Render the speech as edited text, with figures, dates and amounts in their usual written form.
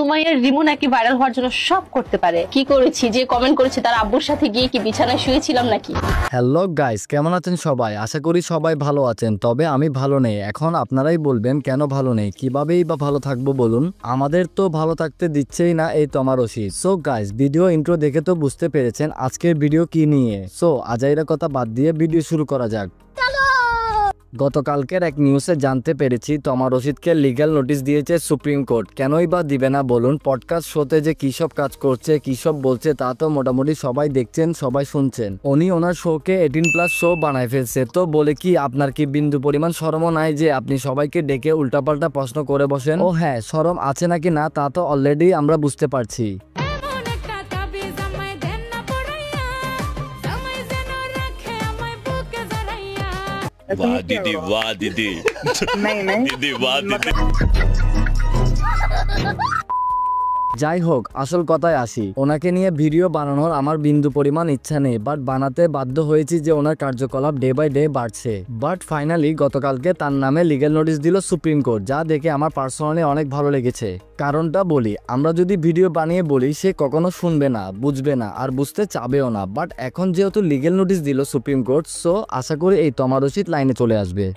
সুমাইয়ার রিমু নাকি ভাইরাল হওয়ার জন্য সব করতে পারে। কি করেছি? যে কমেন্ট করেছে তার আব্বুর সাথে গিয়ে কি বিছানায় শুয়েছিলাম নাকি? হ্যালো গাইস, কেমন আছেন সবাই? আশা করি সবাই ভালো আছেন। তবে আমি ভালো নেই। এখন আপনারাই বলবেন কেন ভালো নেই, কিভাবেই বা ভালো থাকবো বলুন? আমাদের তো ভালো থাকতে দিচ্ছেই না এই তোমার Rashid. So guys, video intro দেখে তো বুঝতে পেরেছেন আজকের ভিডিও কি নিয়ে। সো আজাইরা কথা বাদ দিয়ে ভিডিও শুরু করা যাক। গতকালকের এক নিউজে জানতে পেরেছি তোমার রশিদকে লিগ্যাল নোটিশ দিয়েছে সুপ্রিম কোর্ট। কেনই বা দিবে না বলুন? পডকাস্ট শোতে যে কিসব কাজ করছে, কিসব বলছে তা তো মোটামুটি সবাই দেখছেন, সবাই শুনছেন। উনি ওনার শোকে 18+ শো বানায় ফেলছে। তো বলে কি আপনার কি বিন্দু পরিমাণ শরমও নাই যে আপনি সবাইকে ডেকে উল্টাপাল্টা প্রশ্ন করে বসেন? ও হ্যাঁ, শরম আছে নাকি না তা তো অলরেডি আমরা বুঝতে পারছি। वाह दीदी वाह दीदी नहीं नहीं दीदी वाह दीदी যাই হোক, আসল কথায় আসি। ওনাকে নিয়ে ভিডিও বানানোর আমার বিন্দু পরিমাণ ইচ্ছা নেই, বাট বানাতে বাধ্য হয়েছি যে ওনার কার্যকলাপ ডে বাই ডে বাড়ছে। বাট ফাইনালি গতকালকে তার নামে লিগ্যাল নোটিশ দিল সুপ্রিম কোর্ট, যা দেখে আমার পার্সোনালি অনেক ভালো লেগেছে। কারণটা বলি, আমরা যদি ভিডিও বানিয়ে বলি সে কখনো শুনবে না, বুঝবে না, আর বুঝতে চাবেও না। বাট এখন যেহেতু লিগ্যাল নোটিশ দিল সুপ্রিম কোর্ট, সো আশা করি এই তোমার উচিত লাইনে চলে আসবে।